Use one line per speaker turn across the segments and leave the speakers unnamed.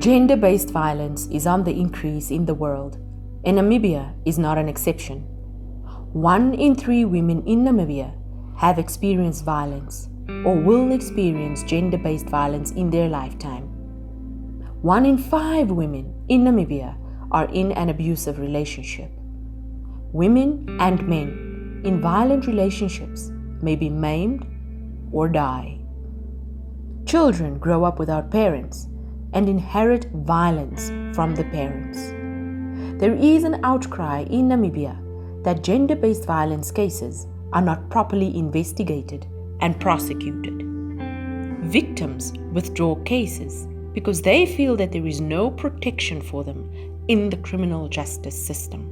Gender-based violence is on the increase in the world, and Namibia is not an exception. 1 in 3 women in Namibia have experienced violence or will experience gender-based violence in their lifetime. 1 in 5 women in Namibia are in an abusive relationship. Women and men in violent relationships may be maimed or die. Children grow up without parents and inherit violence from the parents. There is an outcry in Namibia that gender-based violence cases are not properly investigated and prosecuted. Victims withdraw cases because they feel that there is no protection for them in the criminal justice system.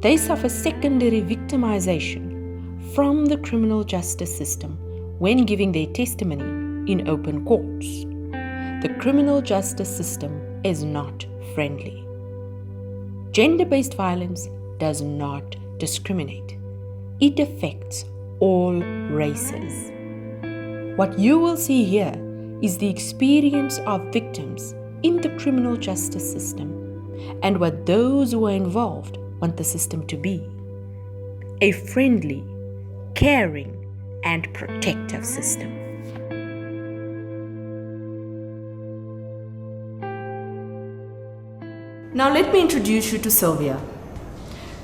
They suffer secondary victimization from the criminal justice system when giving their testimony in open courts. The criminal justice system is not friendly. Gender-based violence does not discriminate. It affects all races. What you will see here is the experience of victims in the criminal justice system and what those who are involved want the system to be: a friendly, caring, and protective system. Now let me introduce you to Sylvia.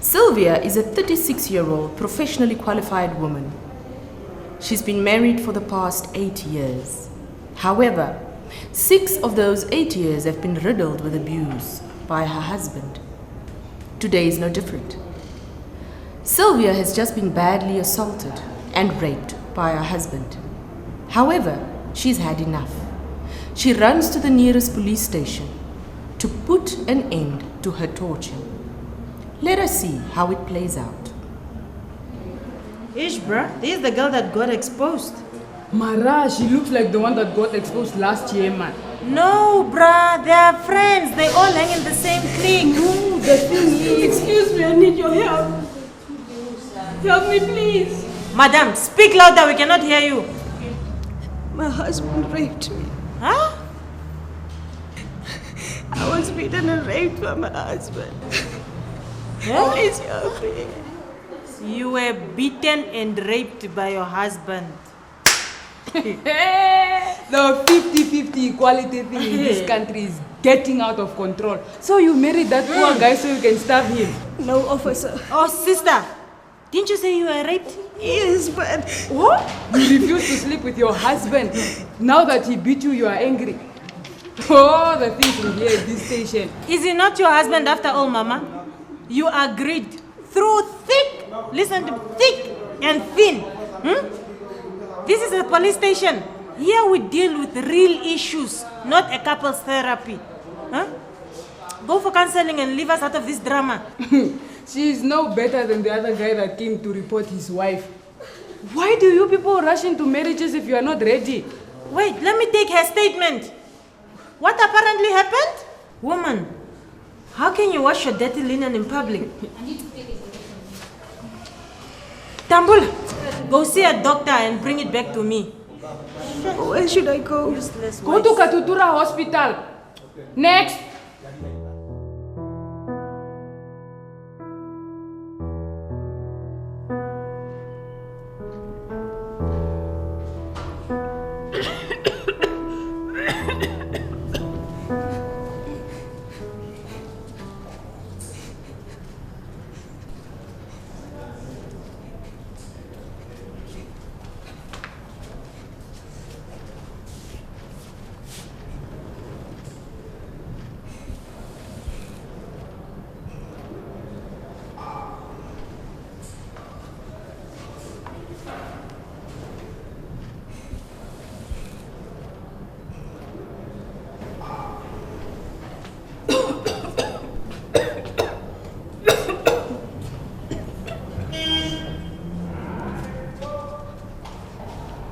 Sylvia is a 36-year-old professionally qualified woman. She's been married for the past 8 years. However, 6 of those 8 years have been riddled with abuse by her husband. Today is no different. Sylvia has just been badly assaulted and raped by her husband. However, she's had enough. She runs to the nearest police station to put an end to her torture. Let us see how it plays out.
Ish, bruh, this is the girl that got exposed.
Mara, she looks like the one that got exposed last year, man.
No, bruh, they are friends. They all hang in the same clique.
No, the thing is...
Excuse me, I need your help. Help me, please.
Madam, speak louder, we cannot hear you.
My husband raped me.
Huh?
I was beaten and raped by my husband.
Yeah?
Please help me.
You were beaten and raped by your husband.
The 50-50 equality thing in this country is getting out of control. So you married that poor guy so you can stab him?
No, officer.
Oh, sister, didn't you say you were raped?
Yes, but...
What? You refuse to sleep with your husband. Now that he beat you, you are angry. Oh, the things we hear at this station.
Is he not your husband after all, Mama? You agreed through thick, listen to thick and thin. This is a police station. Here we deal with real issues, not a couple's therapy. Go for counseling and leave us out of this drama.
She is no better than the other guy that came to report his wife. Why do you people rush into marriages if you are not ready?
Wait, let me take her statement. What apparently happened? Woman, how can you wash your dirty linen in public? Dmool, go see a doctor and bring it back to me.
Where should I go?
Useless
Go to
wife.
Katutura Hospital. Next.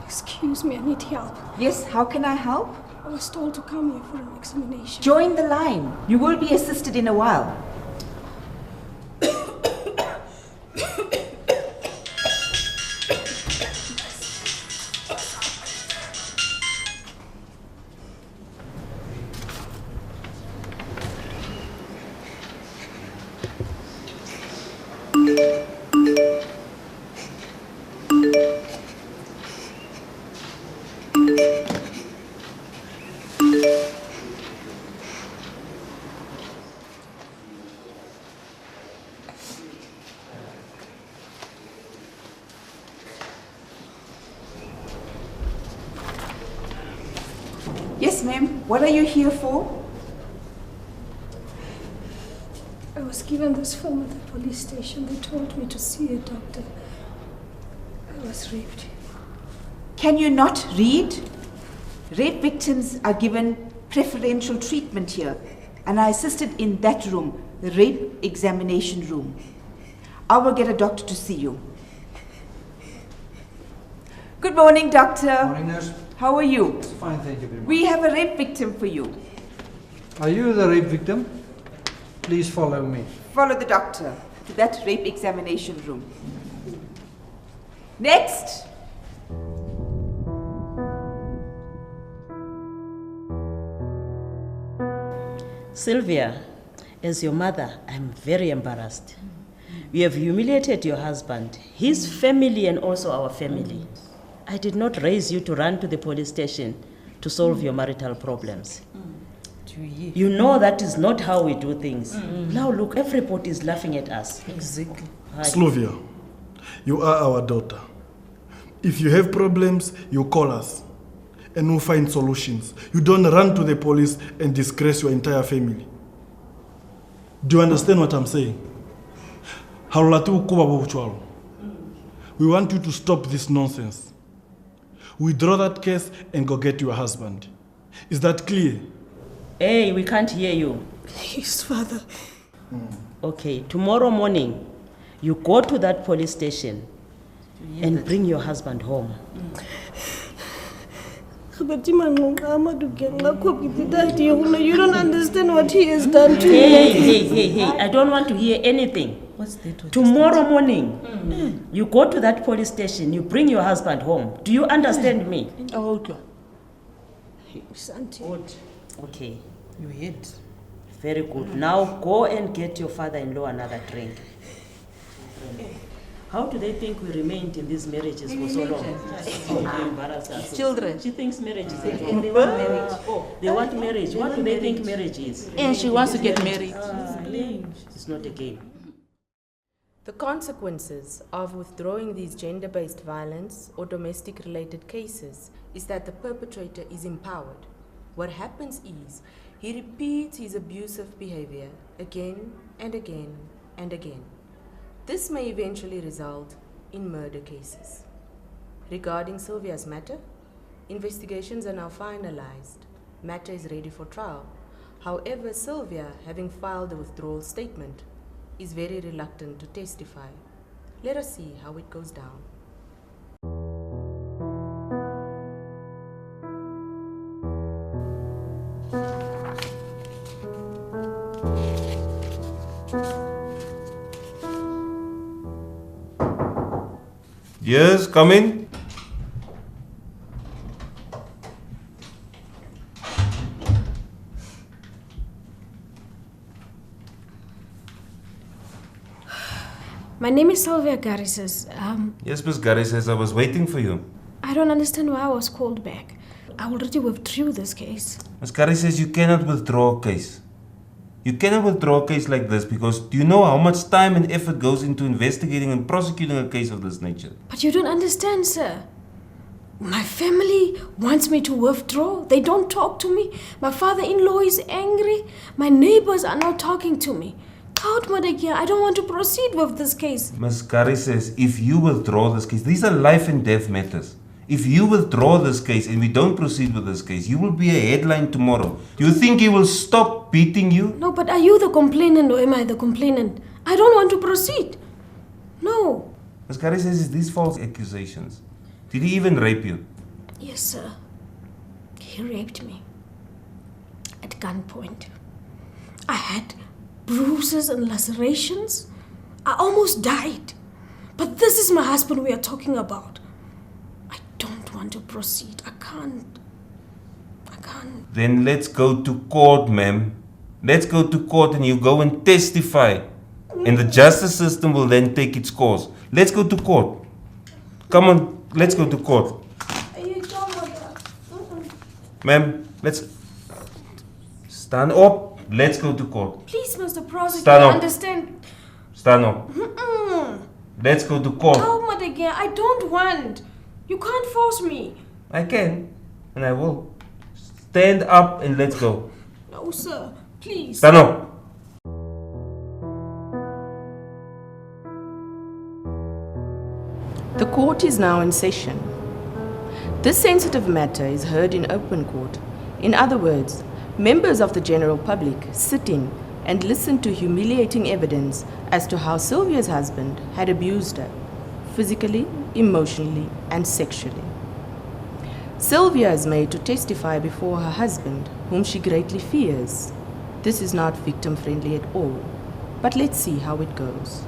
Excuse me, I need help.
Yes, how can I help?
I was told to come here for an examination.
Join the line. You will be assisted in a while. Yes, ma'am. What are you here for?
I was given this form at the police station. They told me to see a doctor. I was raped.
Can you not read? Rape victims are given preferential treatment here, and I assisted in that room, the rape examination room. I will get a doctor to see you. Good morning, doctor.
Morning, nurse.
How are you?
Fine, thank you very much.
We have a rape victim for you.
Are you the rape victim? Please follow me.
Follow the doctor to that rape examination room. Next.
Sylvia, as your mother, I'm very embarrassed. You have humiliated your husband, his family, and also our family. I did not raise you to run to the police station to solve your marital problems. You know that is not how we do things. Now look, everybody is laughing at us.
Exactly.
Sylvia, you are our daughter. If you have problems, you call us and we'll find solutions. You don't run to the police and disgrace your entire family. Do you understand what I'm saying? We want you to stop this nonsense. Withdraw that case and go get your husband. Is that clear?
Hey, we can't hear you.
Please, Father.
Okay, tomorrow morning, you go to that police station and bring your husband home.
You don't understand what he has done to me.
Hey, I don't want to hear anything.
What's that?
Tomorrow morning, you go to that police station, you bring your husband home. Do you understand me?
Oh, okay.
Good. Okay,
You hid.
very good. Now go and get your father-in-law another drink. How do they think we remained in these marriages for so long? They embarrass us.
Children.
She thinks marriage is a joke. They want marriage. They want marriage. What do they think marriage is?
And she wants to get married.
It's not a game.
The consequences of withdrawing these gender-based violence or domestic-related cases is that the perpetrator is empowered. What happens is he repeats his abusive behavior again and again and again. This may eventually result in murder cases. Regarding Sylvia's matter, investigations are now finalized. Matter is ready for trial. However, Sylvia, having filed a withdrawal statement, is very reluctant to testify. Let us see how it goes down.
Yes, come in.
My name is Sylvia Garisas.
Yes, Miss Gary says I was waiting for you.
I don't understand why I was called back. I already withdrew this case.
Miss Gary says you cannot withdraw a case. You cannot withdraw a case like this because do you know how much time and effort goes into investigating and prosecuting a case of this nature?
But you don't understand, sir. My family wants me to withdraw. They don't talk to me. My father-in-law is angry. My neighbors are not talking to me. I don't want to proceed with this case.
Miss Gary says if you withdraw this case, these are life and death matters. If you withdraw this case and we don't proceed with this case, you will be a headline tomorrow. Do you think he will stop beating you?
No, but are you the complainant or am I the complainant? I don't want to proceed. No.
Miss Gary says it's these false accusations. Did he even rape you?
Yes, sir. He raped me. At gunpoint. I had bruises and lacerations. I almost died. But this is my husband we are talking about. I don't want to proceed. I can't.
Then let's go to court, ma'am. Let's go to court and you go and testify. And the justice system will then take its course. Let's go to court. Come on, let's go to court. Ma'am, let's stand up. Let's go to court.
Please, Mr. Prosecutor,
Stand up.
understand.
Stand up. Let's go to court.
No, Madege, I don't want. You can't force me.
I can, and I will. Stand up and let's go.
No, sir. Please.
Stand up.
The court is now in session. This sensitive matter is heard in open court. In other words, members of the general public sit in and listen to humiliating evidence as to how Sylvia's husband had abused her, physically, emotionally, and sexually. Sylvia is made to testify before her husband, whom she greatly fears. This is not victim-friendly at all, but let's see how it goes.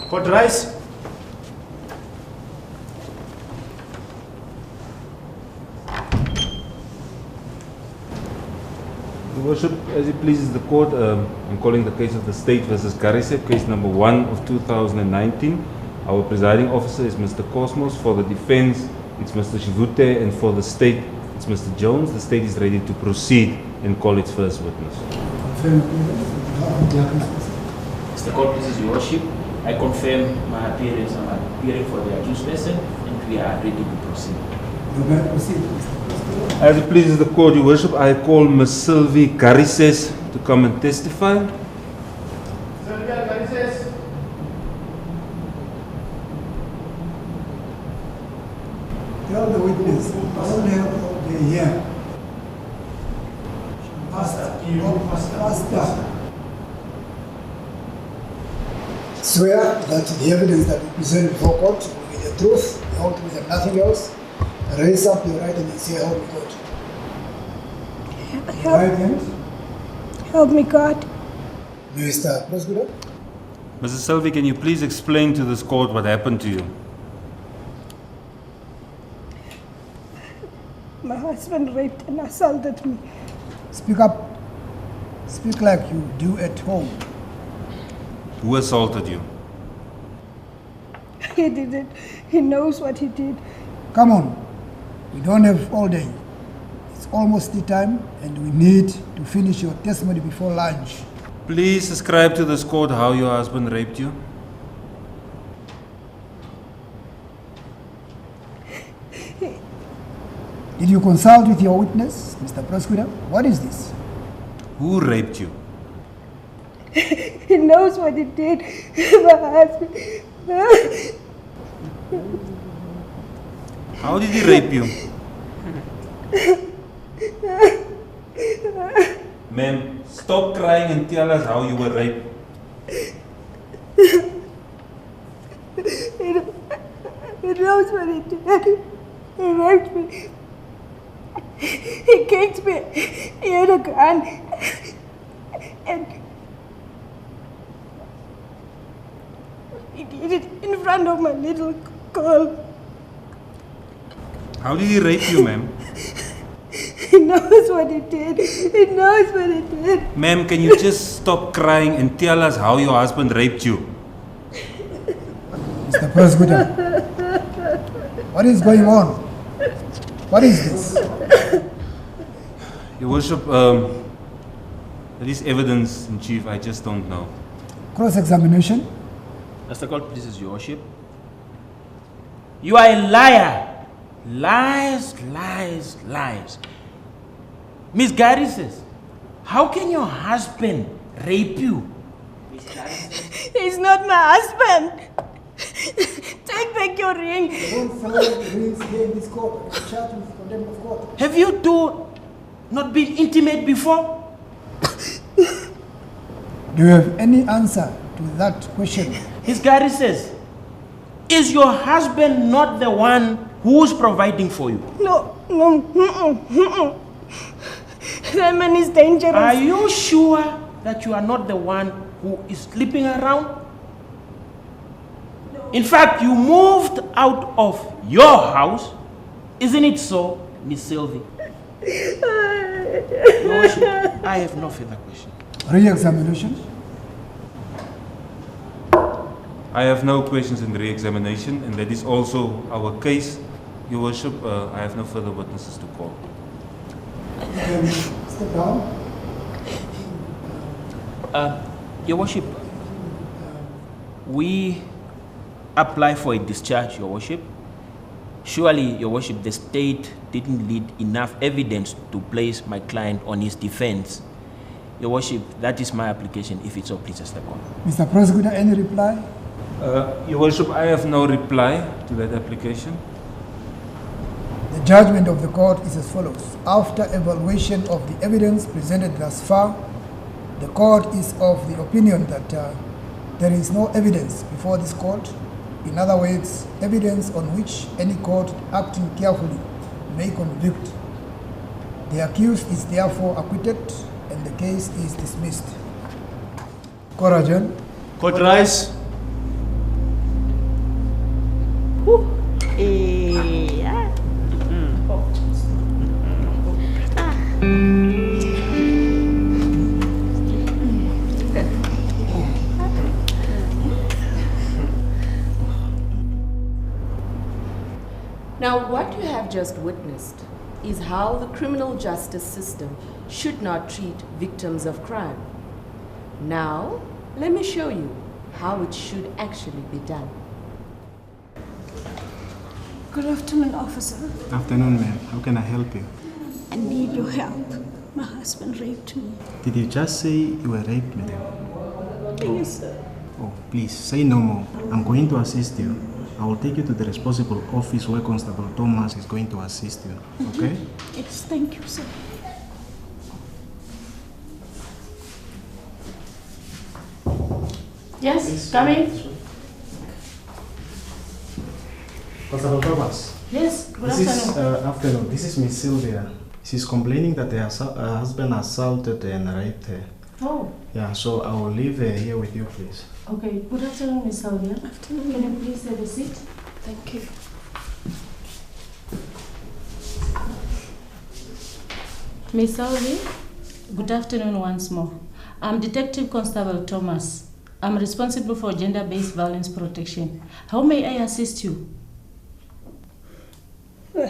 Court rise.
Your Worship, as it pleases the court, I'm calling the case of the State versus Garisep, case number 1 of 2019. Our presiding officer is Mr. Cosmos. For the defense, it's Mr. Shivute, and for the State, it's Mr. Jones. The State is ready to proceed and call its first witness.
Mr. Court, this is Your Worship. I confirm my appearance. I'm appearing for the accused person, and we are ready to proceed.
As it pleases the court, Your Worship, I call Ms. Sylvie Garises to come and testify.
Sylvia Garises.
Tell the witness, all they hear. Faster. Swear that the evidence that you present before court will be the truth, the whole truth and nothing else. Raise up your right hand and say, help me God. Right hand.
Help me, God.
Mr. Prosecutor.
Mrs. Sylvie, can you please explain to this court what happened to you?
My husband raped and assaulted me.
Speak up. Speak like you do at home.
Who assaulted you?
He did it. He knows what he did.
Come on. We don't have all day. It's almost tea time and we need to finish your testimony before lunch.
Please describe to this court how your husband raped you.
Did you consult with your witness, Mr. Prosecutor? What is this?
Who raped you?
He knows what he did. My husband.
How did he rape you? Ma'am, stop crying and tell us how you were raped.
He knows what he did. He raped me. He kicked me. He had a gun. And he did it in front of my little girl.
How did he rape you, ma'am?
He knows what he did. He knows what he did.
Ma'am, can you just stop crying and tell us how your husband raped you?
Mr. Prosecutor, what is going on? What is this?
Your Worship, there is evidence in chief, I just don't know.
Cross-examination.
Mr. Court, this is Your Worship. You are a liar. Lies, lies, lies. Miss Gary says, how can your husband rape you?
He's not my husband. Take back your ring.
Don't follow the rings here in this court. Charged with contempt of court.
Have you two not been intimate before?
Do you have any answer to that question?
Miss Gary says, is your husband not the one who's providing for you?
No. That man is dangerous.
Are you sure that you are not the one who is sleeping around? No. In fact, you moved out of your house. Isn't it so, Miss Sylvie? Your Worship, I have no further question.
Re-examination.
I have no questions in re-examination, and that is also our case. Your Worship, I have no further witnesses to call.
Step down.
Your Worship, we apply for a discharge, Your Worship. Surely, Your Worship, the state didn't lead enough evidence to place my client on his defense. Your Worship, that is my application, if it so pleases the court.
Mr. Prosecutor, any reply?
Your Worship, I have no reply to that application.
The judgment of the court is as follows. After evaluation of the evidence presented thus far, the court is of the opinion that there is no evidence before this court. In other words, evidence on which any court acting carefully may convict. The accused is therefore acquitted and the case is dismissed. Court adjourned.
Court rise.
Now, what you have just witnessed is how the criminal justice system should not treat victims of crime. Now, let me show you how it should actually be done.
Good afternoon, officer.
Afternoon, ma'am. How can I help you?
I need your help. My husband raped me.
Did you just say you were raped, madam?
Yes, sir.
Oh, please, say no more. I'm going to assist you. I will take you to the responsible office where Constable Thomas is going to assist you, okay?
Yes, thank you, sir.
Yes, come in.
Constable Thomas.
Yes, good
afternoon. This is Miss Sylvia. She's complaining that her husband assaulted and raped her.
Oh.
Yeah, so I will leave her here with you, please.
Okay, good afternoon, Miss Sylvia.
Afternoon.
Can you please have a seat?
Thank you.
Miss Sylvia, good afternoon once more. I'm Detective Constable Thomas. I'm responsible for gender-based violence protection. How may I assist you?
My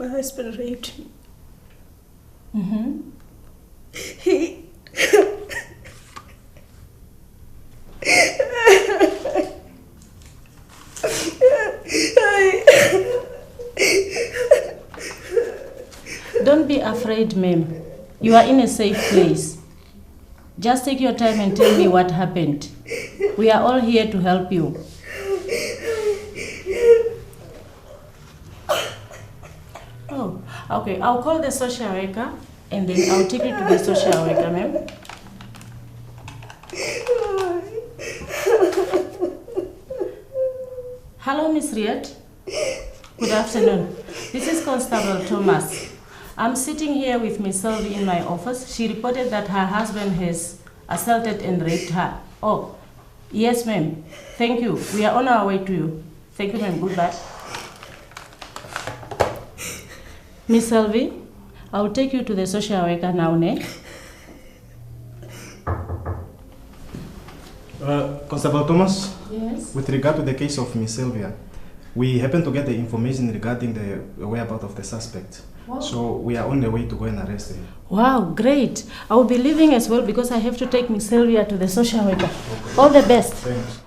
husband raped me.
Mm-hmm.
He
Don't be afraid, ma'am. You are in a safe place. Just take your time and tell me what happened. We are all here to help you. Oh, okay. I'll call the social worker and then I'll take you to the social worker, ma'am. Hello, Miss Riet. Good afternoon. This is Constable Thomas. I'm sitting here with Miss Sylvie in my office. She reported that her husband has assaulted and raped her. Oh, yes, ma'am. Thank you. We are on our way to you. Thank you, ma'am. Goodbye. Miss Sylvie, I'll take you to the social worker now, ne?
Constable Thomas?
Yes?
With regard to the case of Miss Sylvia, we happen to get the information regarding the whereabouts of the suspect.
Wow.
So we are on the way to go and arrest him.
Wow, great. I will be leaving as well because I have to take Miss Sylvia to the social worker. Okay. All the best.
Thanks.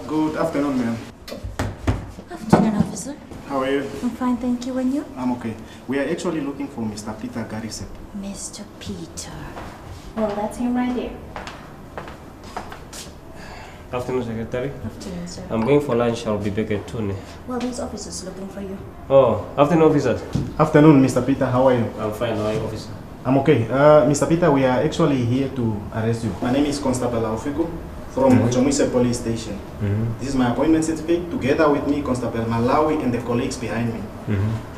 Good afternoon, ma'am.
Afternoon, officer.
How are you?
I'm fine, thank you. And you?
I'm okay. We are actually looking for Mr. Peter Garisep.
Mr. Peter.
Oh, that's him right there.
Afternoon, Secretary.
Afternoon, sir.
I'm going for lunch. I'll be back at 2.
Well, these officers looking for you.
Oh, afternoon, officers.
Afternoon, Mr. Peter. How are you?
I'm fine. How are you, officer?
I'm okay. Mr. Peter, we are actually here to arrest you. My name is Constable Aufiku from Ochomise Police Station. This is my appointment certificate. Together with me, Constable Malawi and the colleagues behind me.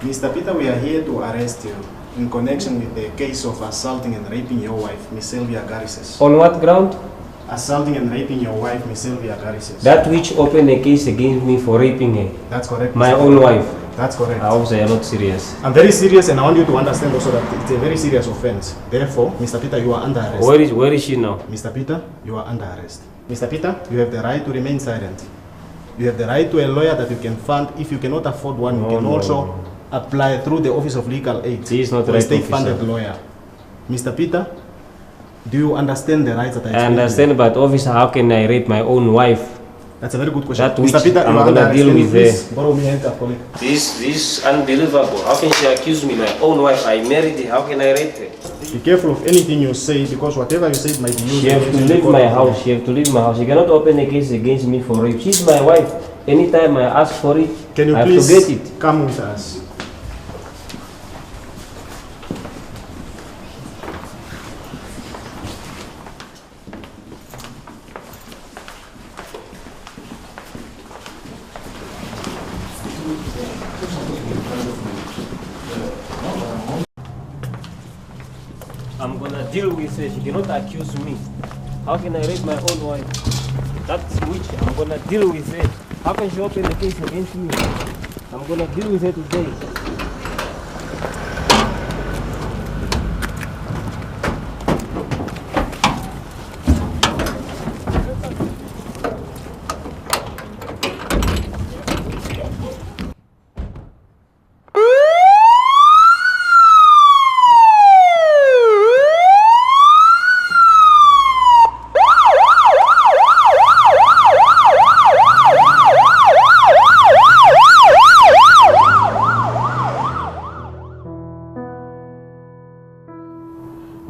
Mr. Peter, we are here to arrest you in connection with the case of assaulting and raping your wife, Miss Sylvia Garisses.
On what ground?
Assaulting and raping your wife, Miss Sylvia Garisses.
That which opened a case against me for raping her.
That's correct.
My
Mr.
own wife.
That's correct.
Officer, you're not serious.
I'm very serious, and I want you to understand also that it's a very serious offense. Therefore, Mr. Peter, you are under arrest.
Where is she now?
Mr. Peter, you are under arrest. Mr. Peter, you have the right to remain silent. You have the right to a lawyer that you can fund. If you cannot afford one, you can also apply through the Office of Legal Aid.
He is not
for
the
a
right
state-funded
officer.
lawyer. Mr. Peter, do you understand the rights that I explained?
I understand, but officer, how can I rape my own wife?
That's a very good question.
That which
Mr. Peter,
I'm
you are
gonna
under
deal
arrest.
with
Please borrow me hand, colleague.
This is unbelievable. How can she accuse me, my own wife? I married her. How can I rape her?
Be careful of anything you say, because whatever you say might be used.
She has to leave my house. She has to leave my house. She cannot open a case against me for rape. She's my wife. Anytime I ask for it,
Can you
I have
please
to get it.
come with us?
I'm gonna deal with her. She cannot accuse me. How can I rape my own wife? That's which I'm gonna deal with her. How can she open a case against me? I'm gonna deal with her today.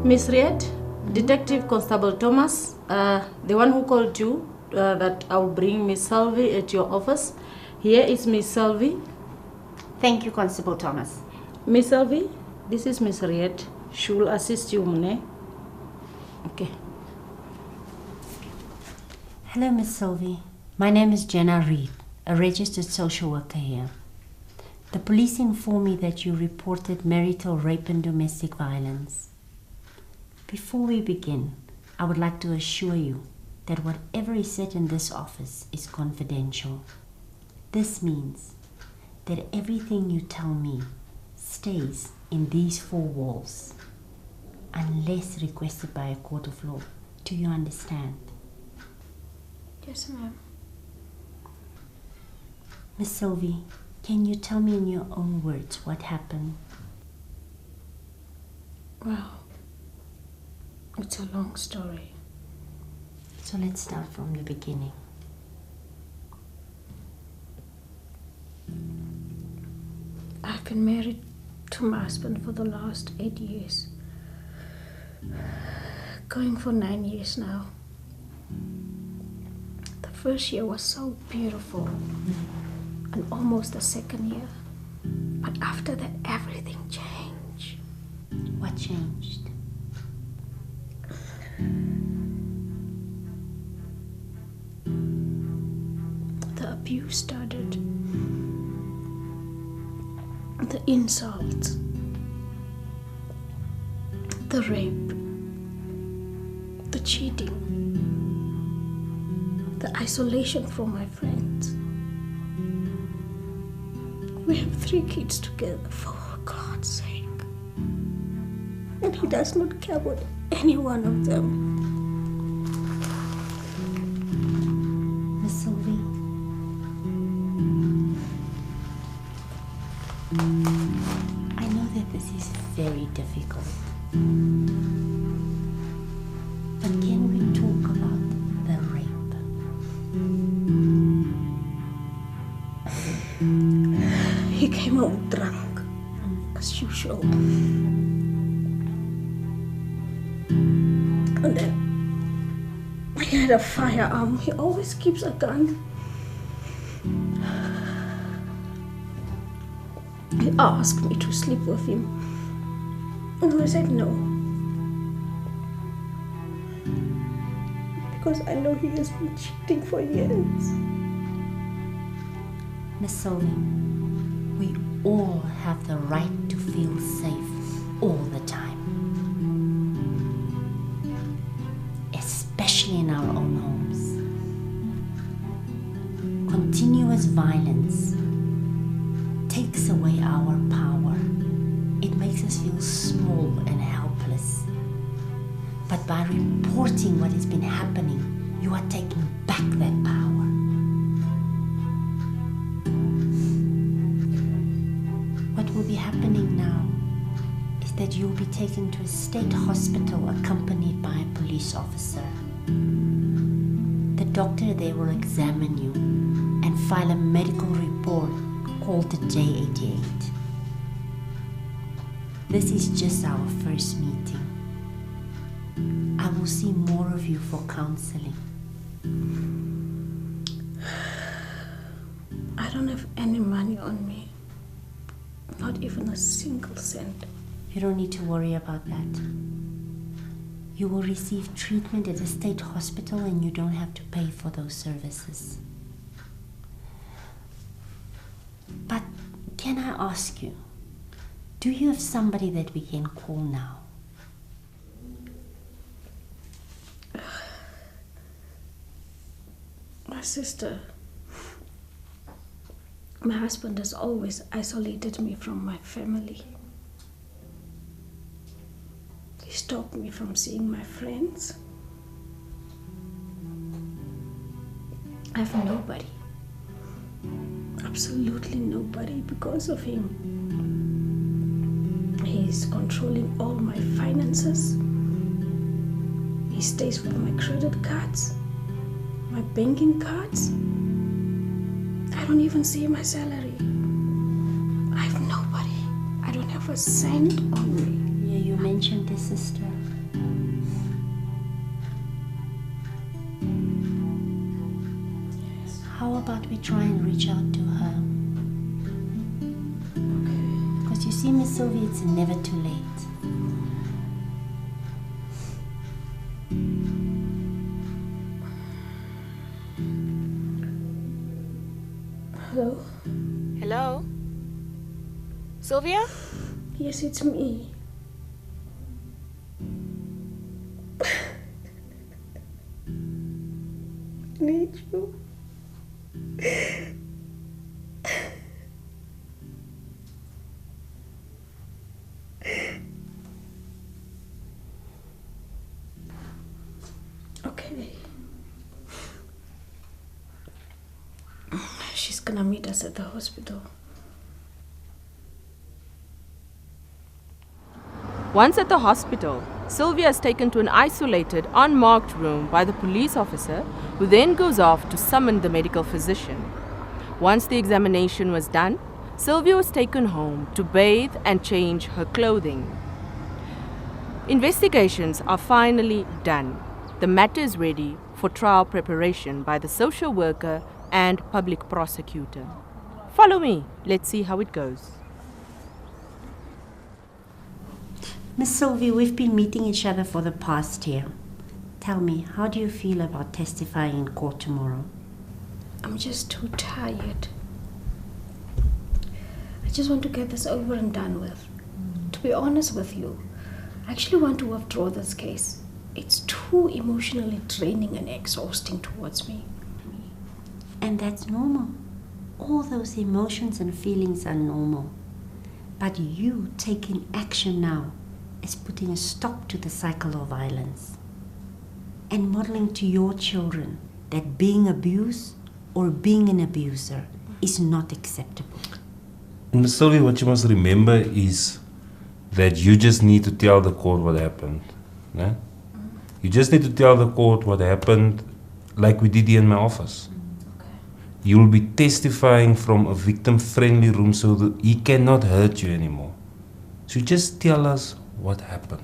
Miss Riet, Detective Constable Thomas, the one who called you that I will bring Miss Selvey at your office. Here is Miss Selvey.
Thank you, Constable Thomas.
Miss Selvey, this is Miss Riet. She will assist you, Mune. Okay.
Hello, Miss Sylvie. My name is Jenna Reed, a registered social worker here. The police informed me that you reported marital rape and domestic violence. Before we begin, I would like to assure you that whatever is said in this office is confidential. This means that everything you tell me stays in these four walls, unless requested by a court of law. Do you understand?
Yes, ma'am.
Miss Sylvie, can you tell me in your own words what happened?
Well, it's a long story.
So let's start from the beginning.
I've been married to my husband for the last 8 years. Going for 9 years now. The first year was so beautiful, and almost the second year. But after that, everything changed.
What changed?
The abuse started. The insults. The rape. The cheating. The isolation from my friends. We have 3 kids together, for God's sake. And he does not care about any one of them.
Miss Sylvie, I know that this is very difficult. But can we talk about the rape?
He came home drunk, as usual. And then he had a firearm. He always keeps a gun. He asked me to sleep with him. And I said no. Because I know he has been cheating for years.
Miss Sylvie, we all have the right to feel safe all the time. Especially in our own homes. Continuous violence takes But by reporting what has been happening, you are taking back that power. What will be happening now is that you will be taken to a state hospital accompanied by a police officer. The doctor there will examine you and file a medical report called the J88. This is just our first meeting. I will see more of you for counseling.
I don't have any money on me. Not even a single cent.
You don't need to worry about that. You will receive treatment at a state hospital and you don't have to pay for those services. But can I ask you, do you have somebody that we can call now?
My sister. My husband has always isolated me from my family. He stopped me from seeing my friends. I have nobody. Absolutely nobody because of him. He's controlling all my finances. He stays with my credit cards, my banking cards. I don't even see my salary. I have nobody. I don't have a cent on me.
Yeah, you mentioned this, sister.
Yes.
How about we try and reach out to her?
Okay.
Because you see, Miss Sylvia, it's never too late.
Hello?
Hello? Sylvia?
Yes, it's me. I need you. Okay. She's gonna meet us at the hospital.
Once at the hospital, Sylvia is taken to an isolated, unmarked room by the police officer, who then goes off to summon the medical physician. Once the examination was done, Sylvia was taken home to bathe and change her clothing. Investigations are finally done. The matter is ready for trial preparation by the social worker and public prosecutor. Follow me. Let's see how it goes.
Miss Sylvie, we've been meeting each other for the past year. Tell me, how do you feel about testifying in court tomorrow?
I'm just too tired. I just want to get this over and done with. To be honest with you, I actually want to withdraw this case. It's too emotionally draining and exhausting towards me.
And that's normal. All those emotions and feelings are normal. But you taking action now is putting a stop to the cycle of violence and modeling to your children that being abused or being an abuser is not acceptable.
Ms. Sylvie, what you must remember is that you just need to tell the court what happened. No? You just need to tell the court what happened, like we did here in my office. You will be testifying from a victim-friendly room so that he cannot hurt you anymore. So just tell us what happened.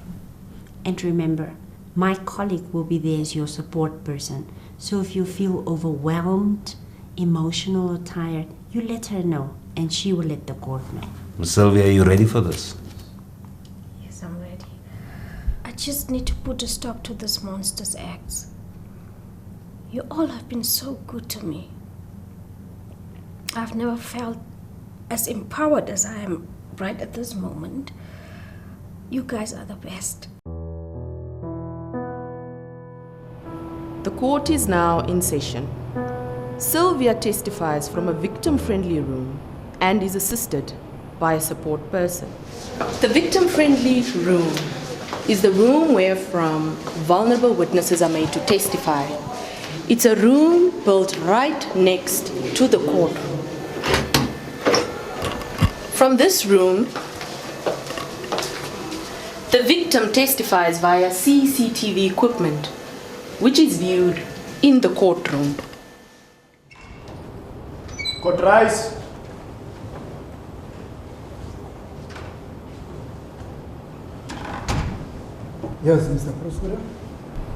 And remember, my colleague will be there as your support person. So if you feel overwhelmed, emotional or tired, you let her know and she will let the court know.
Ms. Sylvia, are you ready for this?
Yes, I'm ready. I just need to put a stop to this monster's acts. You all have been so good to me. I've never felt as empowered as I am right at this moment. You guys are the best.
The court is now in session. Sylvia testifies from a victim-friendly room and is assisted by a support person. The victim-friendly room is the room where from vulnerable witnesses are made to testify. It's a room built right next to the courtroom. From this room, the victim testifies via CCTV equipment, which is viewed in the courtroom.
Court rise.
Yes, Mr. Prosecutor.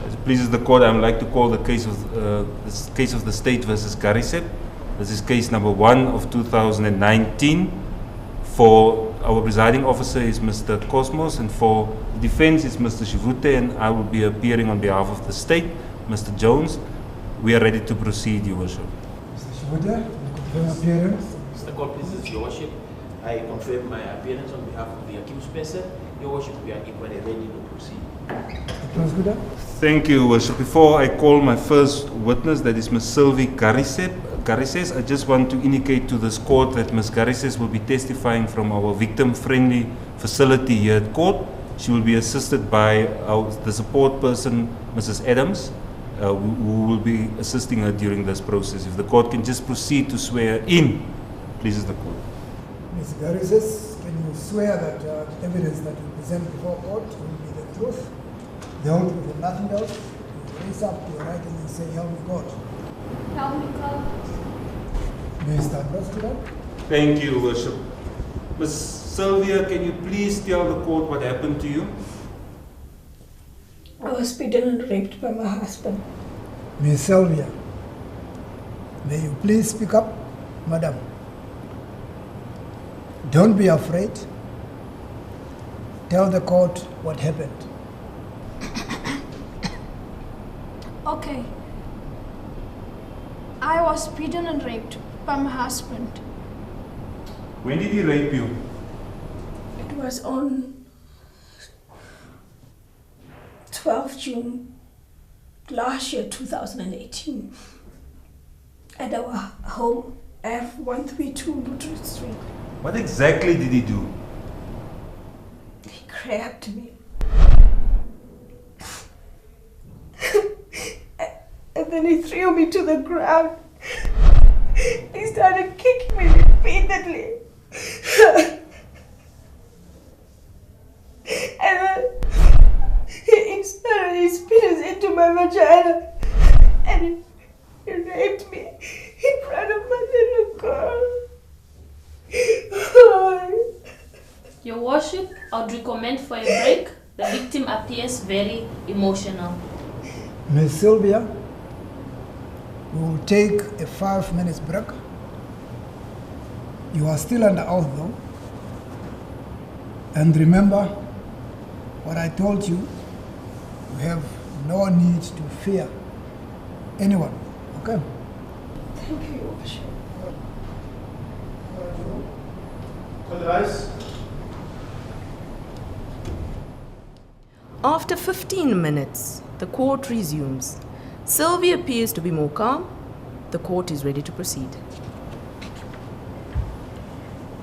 As it pleases the court, I would like to call the case of the state versus Garisep. This is case number 1 of 2019. For our presiding officer is Mr. Cosmos, and for the defense is Mr. Shivute, and I will be appearing on behalf of the state, Mr. Jones. We are ready to proceed, Your Worship.
Mr. Shivute, you confirm appearance.
Mr. Court, pleases Your Worship. I confirm my appearance on behalf of the accused person. Your Worship, we are equally ready to proceed.
Mr. Prosecutor.
Thank you, Your Worship. Before I call my first witness, that is Ms. Sylvie Garises, I just want to indicate to this court that Ms. Garises will be testifying from our victim-friendly facility here at court. She will be assisted by the support person, Mrs. Adams, who will be assisting her during this process. If the court can just proceed to swear in, pleases the court.
Ms. Garises, can you swear that the evidence that you present before court will be the truth, the whole truth and nothing else? You raise up your right hand and say, help me God.
Help me God.
Mr. Prosecutor.
Thank you, Worship. Ms. Sylvia, can you please tell the court what happened to you?
I was beaten and raped by my husband.
Ms. Sylvia, may you please speak up, madam. Don't be afraid. Tell the court what happened.
Okay. I was beaten and raped by my husband.
When did he rape you?
It was on 12 June last year, 2018, at our home, F132 Luton Street.
What exactly did he do?
He grabbed me. And then he threw me to the ground. He started kicking me repeatedly. And then he inserted his penis into my vagina. And he raped me in front of my little girl.
Your Worship, I would recommend for a break. The victim appears very emotional.
Ms. Sylvia, we will take a 5 minutes break. You are still under oath though. And remember what I told you, you have no need to fear anyone, okay?
Thank you, Your Worship.
Rise.
After 15 minutes, the court resumes. Sylvia appears to be more calm. The court is ready to proceed.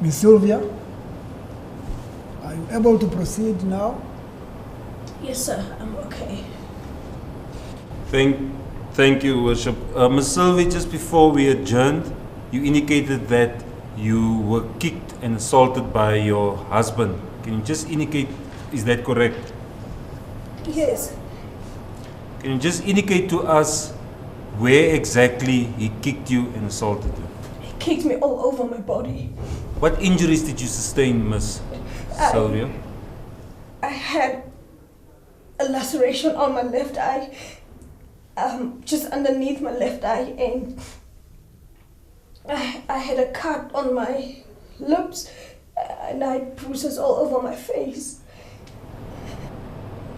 Ms. Sylvia, are you able to proceed now?
Yes, sir, I'm okay.
Thank you, Worship. Ms. Sylvie, just before we adjourned, you indicated that you were kicked and assaulted by your husband. Can you just indicate, is that correct?
Yes.
Can you just indicate to us where exactly he kicked you and assaulted you?
He kicked me all over my body.
What injuries did you sustain, Ms. Sylvia?
I had a laceration on my left eye, just underneath my left eye, and I had a cut on my lips, and I had bruises all over my face.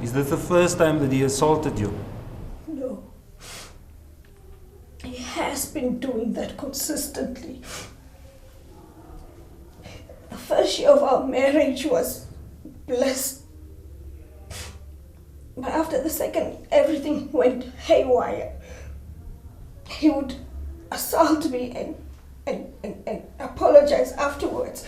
Is this the first time that he assaulted you?
No. He has been doing that consistently. The first year of our marriage was blessed. But after the second, everything went haywire. He would assault me and apologize afterwards.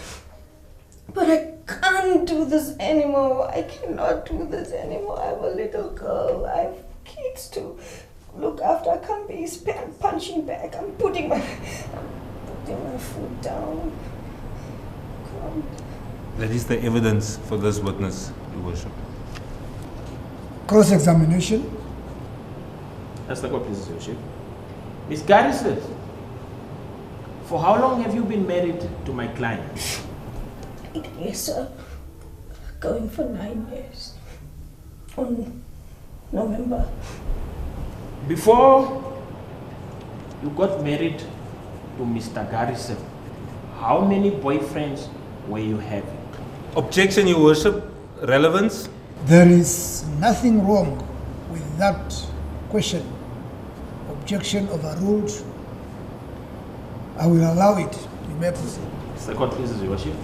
But I can't do this anymore. I cannot do this anymore. I have a little girl. I have kids to look after. I can't be punching back. I'm putting my foot down.
That is the evidence for this witness, Your Worship.
Cross-examination.
That's the court, please, Your Worship. Miss Garrison, for how long have you been married to my client?
8 years, sir. Going for 9 years. On November.
Before you got married to Mr. Garrison, how many boyfriends were you having?
Objection, Your Worship. Relevance?
There is nothing wrong with that question. Objection overruled. I will allow it. You may proceed.
The court, please, Your Worship.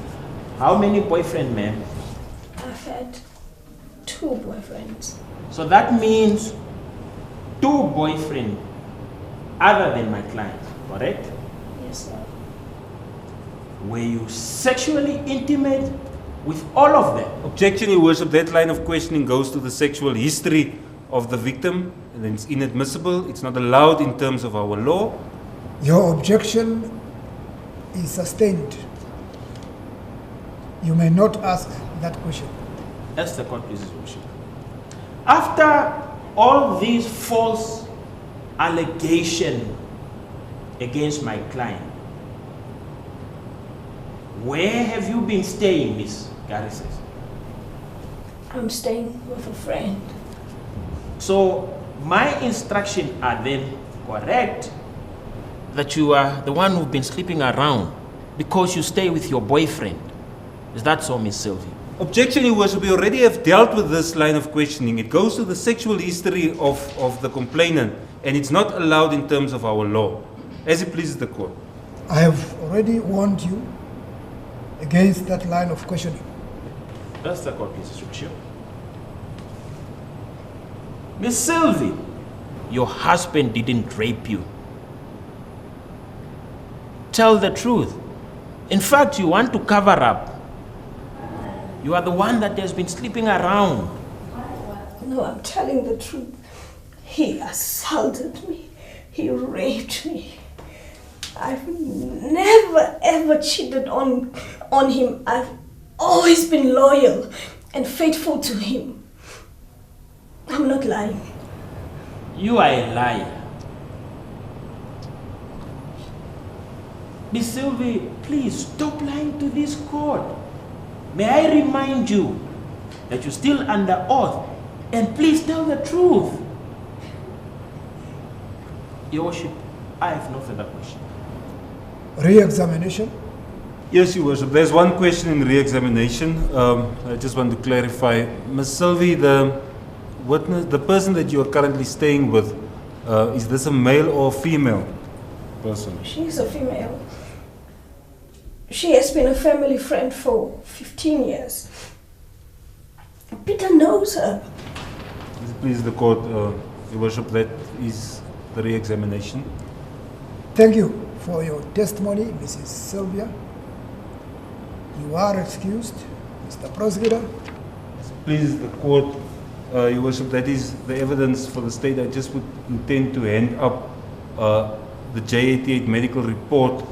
How many boyfriends, ma'am?
I've had 2 boyfriends.
So that means 2 boyfriends other than my client, correct?
Yes, sir.
Were you sexually intimate with all of them? Objection, Your Worship. That line of questioning goes to the sexual history of the victim, and it's inadmissible. It's not allowed in terms of our law.
Your objection is sustained. You may not ask that question.
That's the court, please, Your Worship. After all these false allegations against my client, where have you been staying, Miss Garrison?
I'm staying with a friend.
So my instructions are then correct that you are the one who've been sleeping around because you stay with your boyfriend. Is that so, Miss Sylvie?
Objection, Your Worship. We already have dealt with this line of questioning. It goes to the sexual history of the complainant, and it's not allowed in terms of our law. As it pleases the court.
I have already warned you against that line of questioning.
That's the court, please, Your Worship. Miss Sylvie, your husband didn't rape you. Tell the truth. In fact, you want to cover up. You are the one that has been sleeping around.
No, I'm telling the truth. He assaulted me. He raped me. I've never ever cheated on him. I've always been loyal and faithful to him. I'm not lying.
You are a liar. Miss Sylvie, please stop lying to this court. May I remind you that you're still under oath, and please tell the truth. Your Worship, I have no further question.
Re-examination?
Yes, Your Worship. There's one question in re-examination. I just want to clarify. Ms. Sylvie, the witness, the person that you are currently staying with, is this a male or female person?
She's a female. She has been a family friend for 15 years. Peter knows her.
Please, the court, Your Worship, that is the re-examination.
Thank you for your testimony, Mrs. Sylvia. You are excused, Mr. Prosecutor.
Please, the court, Your Worship, that is the evidence for the state. I just would intend to hand up the J88 medical report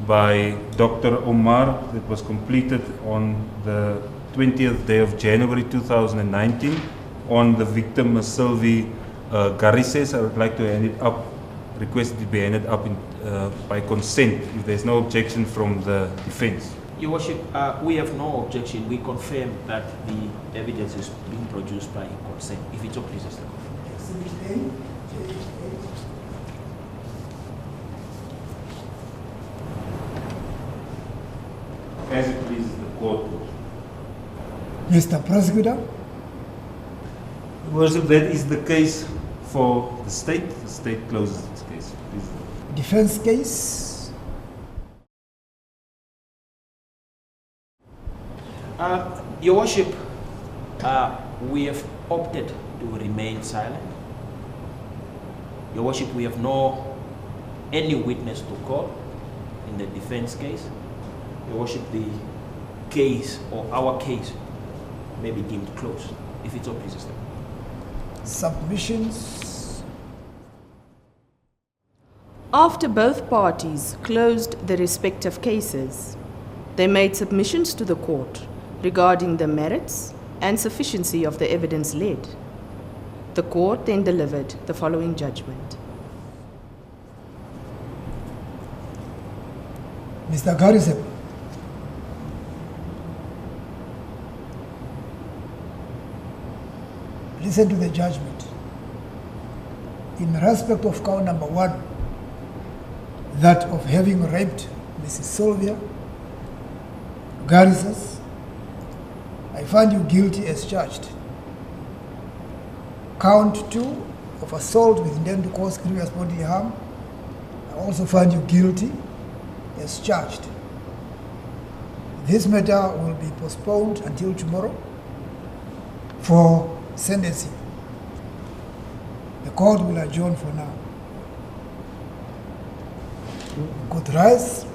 by Dr. Omar that was completed on the 20th day of January 2019 on the victim, Ms. Sylvie Garrises. I would like to hand it up, request it be handed up by consent if there's no objection from the defense.
Your Worship, we have no objection. We confirm that the evidence is being produced by consent. If it so pleases the court.
As it pleases the court.
Mr. Prosecutor.
Your Worship, that is the case for the state. The state closes its case. Please.
Defense case.
Your Worship, we have opted to remain silent. Your Worship, we have no any witness to call in the defense case. Your Worship, the case or our case may be deemed closed, if it so pleases them.
Submissions.
After both parties closed their respective cases, they made submissions to the court regarding the merits and sufficiency of the evidence led. The court then delivered the following judgment.
Mr. Garisep, listen to the judgment. In respect of count number 1, that of having raped Mrs. Sylvia Garisas, I find you guilty as charged. Count 2 of assault with intent to cause grievous bodily harm, I also find you guilty as charged. This matter will be postponed until tomorrow for sentencing. The court will adjourn for now. Could rise.